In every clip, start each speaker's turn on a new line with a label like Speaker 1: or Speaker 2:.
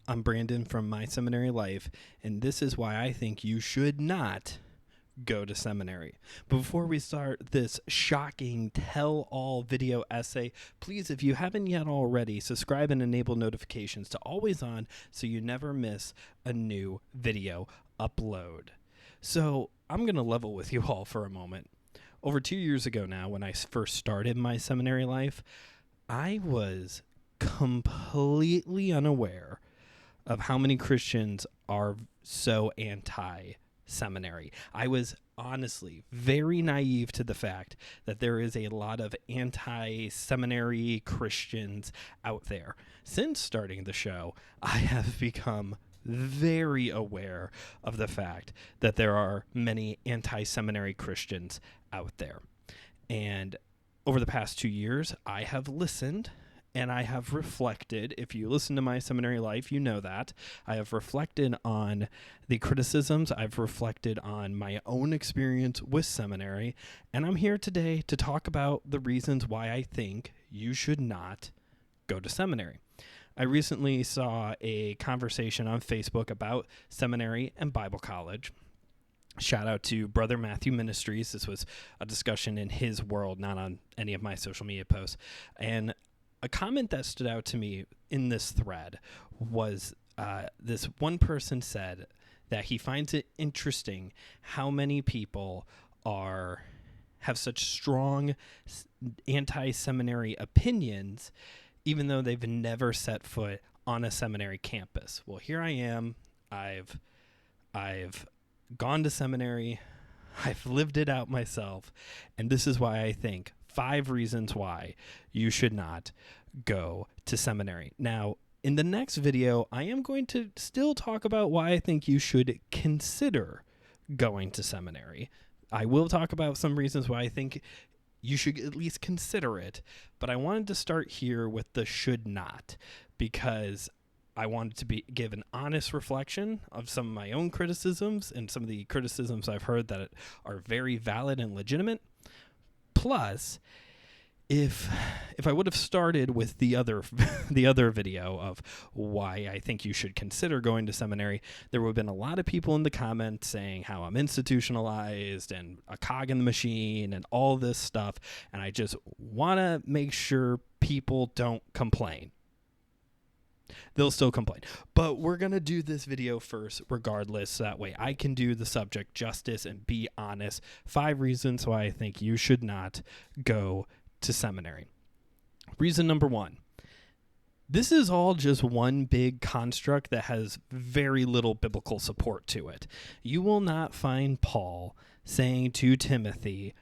Speaker 1: I'm Brandon from My Seminary Life, and this is why I think you should not go to seminary. But before we start this shocking tell-all video essay, please, if you haven't yet already, subscribe and enable notifications to always on so you never miss a new video upload. So I'm going to level with you all for a moment. Over 2 years ago now, when I first started my seminary life, I was completely unaware of how many Christians are so anti-seminary. I was honestly very naive to the fact that there is a lot of anti-seminary Christians out there. Since starting the show, I have become very aware of the fact that there are many anti-seminary Christians out there. And over the past 2 years, I have listened and I have reflected. If you listen to My Seminary Life, you know that. I have reflected on the criticisms. I've reflected on my own experience with seminary. And I'm here today to talk about the reasons why I think you should not go to seminary. I recently saw a conversation on Facebook about seminary and Bible college. Shout out to Brother Matthew Ministries. This was a discussion in his world, not on any of my social media posts. And a comment that stood out to me in this thread was this one person said that he finds it interesting how many people have such strong anti-seminary opinions, even though they've never set foot on a seminary campus. Well, here I am. I've gone to seminary. I've lived it out myself. And this is why I think 5 reasons why you should not go to seminary. Now, in the next video, I am going to still talk about why I think you should consider going to seminary. I will talk about some reasons why I think you should at least consider it, but I wanted to start here with the should not, because I wanted to give an honest reflection of some of my own criticisms and some of the criticisms I've heard that are very valid and legitimate. Plus, if I would have started with the other video of why I think you should consider going to seminary, there would have been a lot of people in the comments saying how I'm institutionalized and a cog in the machine and all this stuff, and I just want to make sure people don't complain. They'll still complain. But we're going to do this video first regardless, so that way I can do the subject justice and be honest. 5 reasons why I think you should not go to seminary. Reason number 1. This is all just one big construct that has very little biblical support to it. You will not find Paul saying to Timothy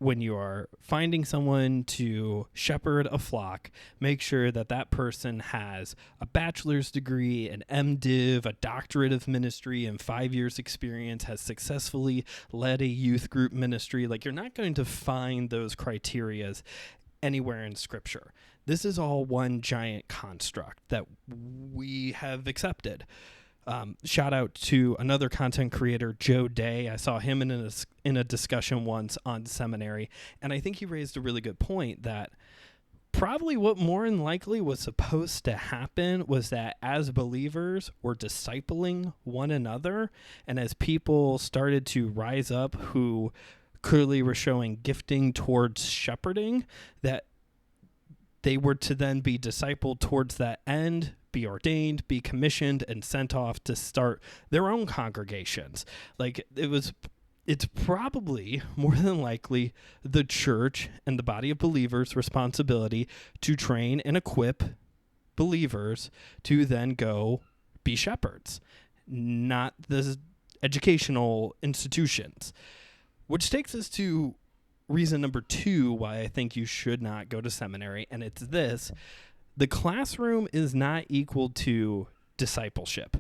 Speaker 1: when you are finding someone to shepherd a flock, make sure that that person has a bachelor's degree, an MDiv, a doctorate of ministry, and 5 years experience, has successfully led a youth group ministry. Like, you're not going to find those criterias anywhere in Scripture. This is all one giant construct that we have accepted. Shout out to another content creator, Joe Day. I saw him in a discussion once on seminary, and I think he raised a really good point that probably what more than likely was supposed to happen was that as believers we're discipling one another, and as people started to rise up who clearly were showing gifting towards shepherding, that they were to then be discipled towards that end, be ordained, be commissioned, and sent off to start their own congregations. Like, it's probably more than likely the church and the body of believers' responsibility to train and equip believers to then go be shepherds, not the educational institutions. Which takes us to reason number 2 why I think you should not go to seminary, and it's this: the classroom is not equal to discipleship.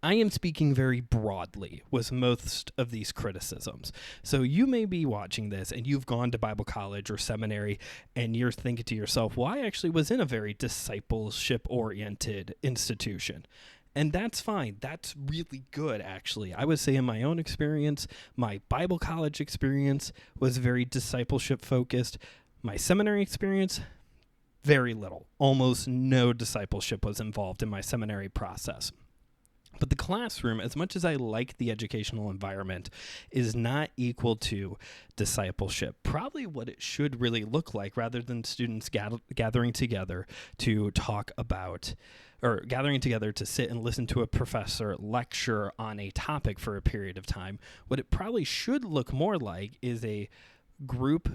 Speaker 1: I am speaking very broadly with most of these criticisms. So you may be watching this and you've gone to Bible college or seminary and you're thinking to yourself, well, I actually was in a very discipleship-oriented institution. And that's fine. That's really good, actually. I would say in my own experience, my Bible college experience was very discipleship focused. My seminary experience, very little. Almost no discipleship was involved in my seminary process. But the classroom, as much as I like the educational environment, is not equal to discipleship. Probably what it should really look like, rather than students gathering together to talk about, or gathering together to sit and listen to a professor lecture on a topic for a period of time. What it probably should look more like is a group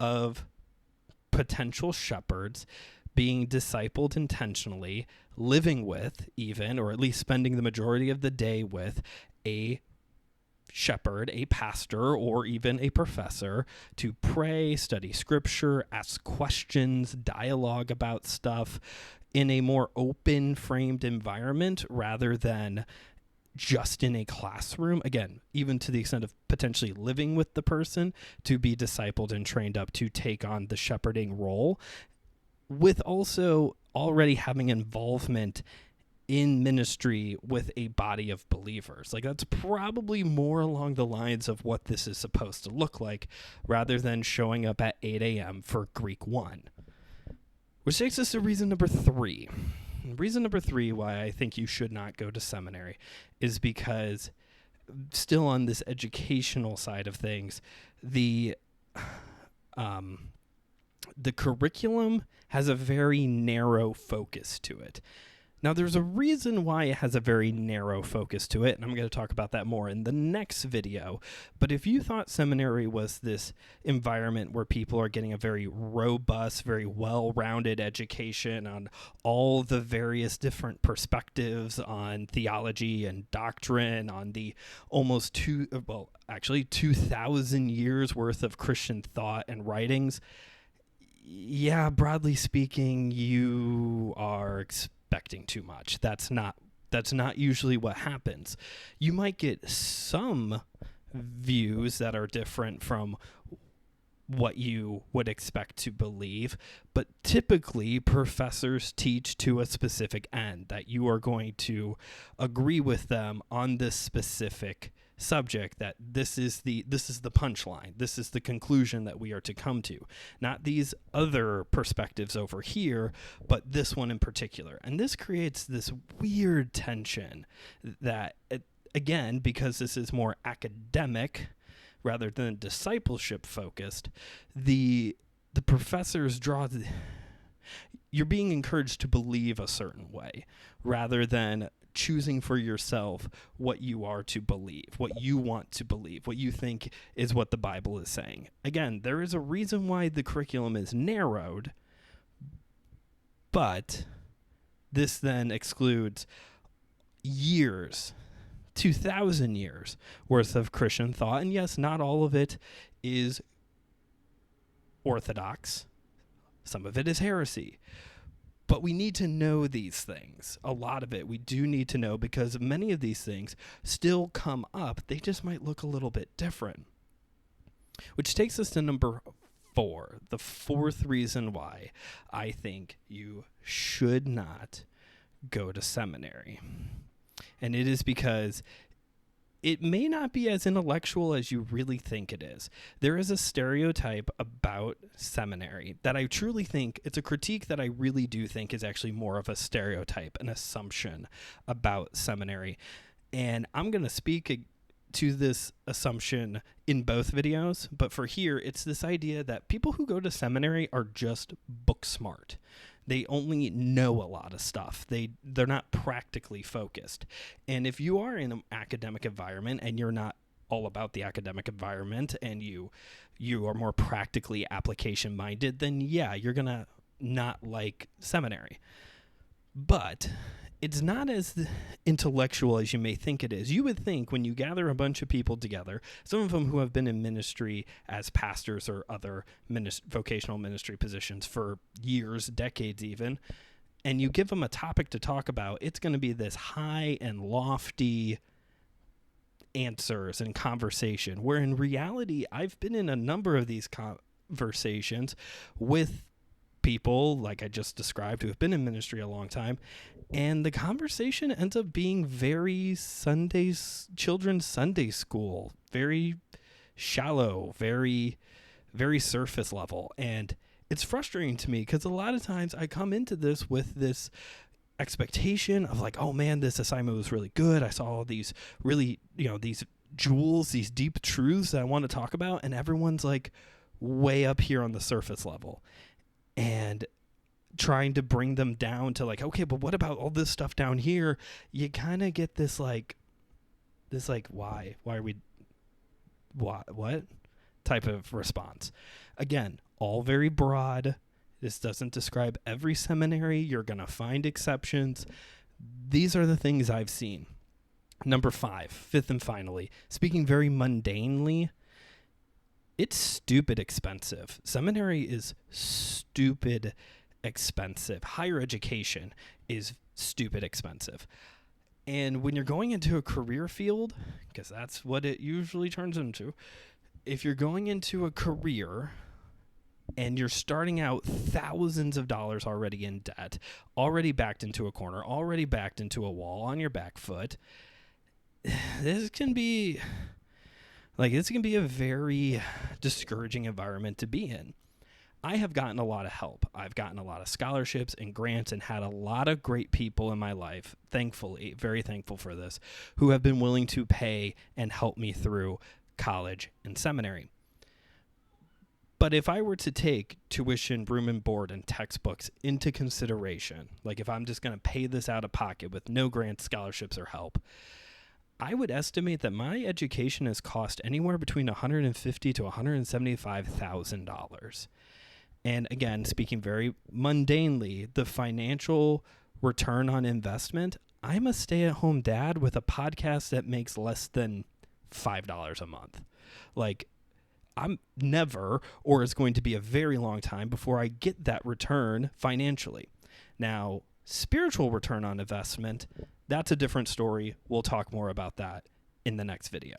Speaker 1: of potential shepherds being discipled intentionally, living with even, or at least spending the majority of the day with, a shepherd, a pastor, or even a professor to pray, study scripture, ask questions, dialogue about stuff in a more open-framed environment rather than just in a classroom. Again, even to the extent of potentially living with the person to be discipled and trained up to take on the shepherding role, with also already having involvement in ministry with a body of believers. Like, that's probably more along the lines of what this is supposed to look like, rather than showing up at 8 a.m. for Greek 1. Which takes us to reason number 3. Reason number 3 why I think you should not go to seminary is because, still on this educational side of things, the curriculum has a very narrow focus to it. Now, there's a reason why it has a very narrow focus to it, and I'm going to talk about that more in the next video. But if you thought seminary was this environment where people are getting a very robust, very well-rounded education on all the various different perspectives on theology and doctrine, on the almost 2,000 years worth of Christian thought and writings, yeah, broadly speaking, you are expecting too much. That's not usually what happens. You might get some views that are different from what you would expect to believe, but typically professors teach to a specific end, that you are going to agree with them on this specific subject, that this is the punchline, this is the conclusion that we are to come to, not these other perspectives over here, but this one in particular. And this creates this weird tension that, again, because this is more academic rather than discipleship focused, the professors you're being encouraged to believe a certain way rather than choosing for yourself what you are to believe, what you want to believe, what you think is what the Bible is saying. Again, there is a reason why the curriculum is narrowed, but this then excludes years, 2,000 years worth of Christian thought. And yes, not all of it is orthodox. Some of it is heresy. But we need to know these things. A lot of it we do need to know, because many of these things still come up. They just might look a little bit different. Which takes us to number 4, the fourth reason why I think you should not go to seminary. And it is because it may not be as intellectual as you really think it is. There is a stereotype about seminary that I truly think, it's a critique that I really do think is actually more of a stereotype, an assumption about seminary. And I'm going to speak to this assumption in both videos, but for here, it's this idea that people who go to seminary are just book smart. They only know a lot of stuff. They're not practically focused. And if you are in an academic environment and you're not all about the academic environment and you are more practically application minded, then yeah, you're going to not like seminary. But it's not as intellectual as you may think it is. You would think when you gather a bunch of people together, some of them who have been in ministry as pastors or other vocational ministry positions for years, decades even, and you give them a topic to talk about, it's going to be this high and lofty answers and conversation, where in reality, I've been in a number of these conversations with people like I just described who have been in ministry a long time, and the conversation ends up being very children's Sunday school, very shallow, very, very surface level. And it's frustrating to me because a lot of times I come into this with this expectation of like, oh man, this assignment was really good. I saw all these really, these jewels, these deep truths that I want to talk about, and everyone's like way up here on the surface level and trying to bring them down to like, okay, but what about all this stuff down here? You kind of get this why are we, what type of response. Again, all very broad. This doesn't describe every seminary. You're going to find exceptions. These are the things I've seen. Number 5, fifth and finally, speaking very mundanely, it's stupid expensive. Seminary is stupid expensive. Higher education is stupid expensive. And when you're going into a career field, because that's what it usually turns into, if you're going into a career and you're starting out thousands of dollars already in debt, already backed into a corner, already backed into a wall on your back foot, this can be a very discouraging environment to be in. I have gotten a lot of help. I've gotten a lot of scholarships and grants and had a lot of great people in my life, thankfully, very thankful for this, who have been willing to pay and help me through college and seminary. But if I were to take tuition, room and board, and textbooks into consideration, like if I'm just going to pay this out of pocket with no grants, scholarships, or help, I would estimate that my education has cost anywhere between $150,000 to $175,000. And again, speaking very mundanely, the financial return on investment, I'm a stay-at-home dad with a podcast that makes less than $5 a month. Like, I'm never, or it's going to be a very long time before I get that return financially. Now, spiritual return on investment, that's a different story. We'll talk more about that in the next video.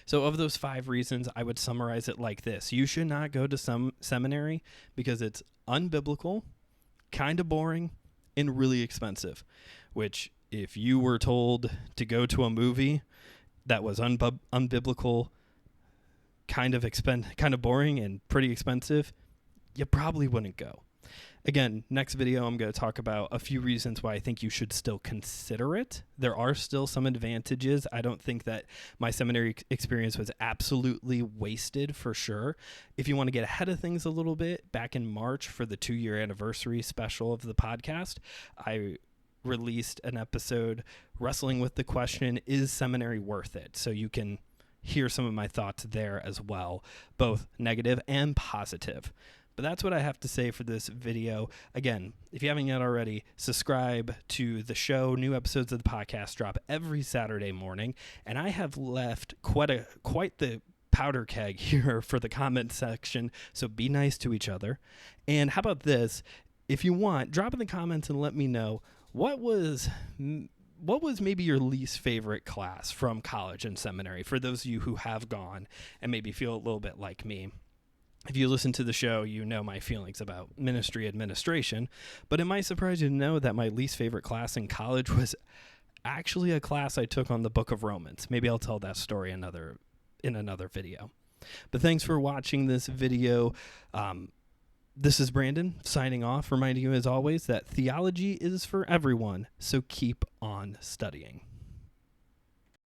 Speaker 1: So of those 5 reasons, I would summarize it like this. You should not go to some seminary because it's unbiblical, kind of boring, and really expensive, which if you were told to go to a movie that was unbiblical, kind of boring and pretty expensive, you probably wouldn't go. Again, next video, I'm going to talk about a few reasons why I think you should still consider it. There are still some advantages. I don't think that my seminary experience was absolutely wasted, for sure. If you want to get ahead of things a little bit, back in March for the 2-year anniversary special of the podcast, I released an episode wrestling with the question, is seminary worth it? So you can hear some of my thoughts there as well, both negative and positive. But that's what I have to say for this video. Again, if you haven't yet already, subscribe to the show. New episodes of the podcast drop every Saturday morning, and I have left quite the powder keg here for the comment section, so be nice to each other. And how about this? If you want, drop in the comments and let me know what was maybe your least favorite class from college and seminary, for those of you who have gone and maybe feel a little bit like me. If you listen to the show, you know my feelings about ministry administration, but it might surprise you to know that my least favorite class in college was actually a class I took on the book of Romans. Maybe I'll tell that story in another video. But thanks for watching this video. This is Brandon signing off, reminding you as always that theology is for everyone, so keep on studying.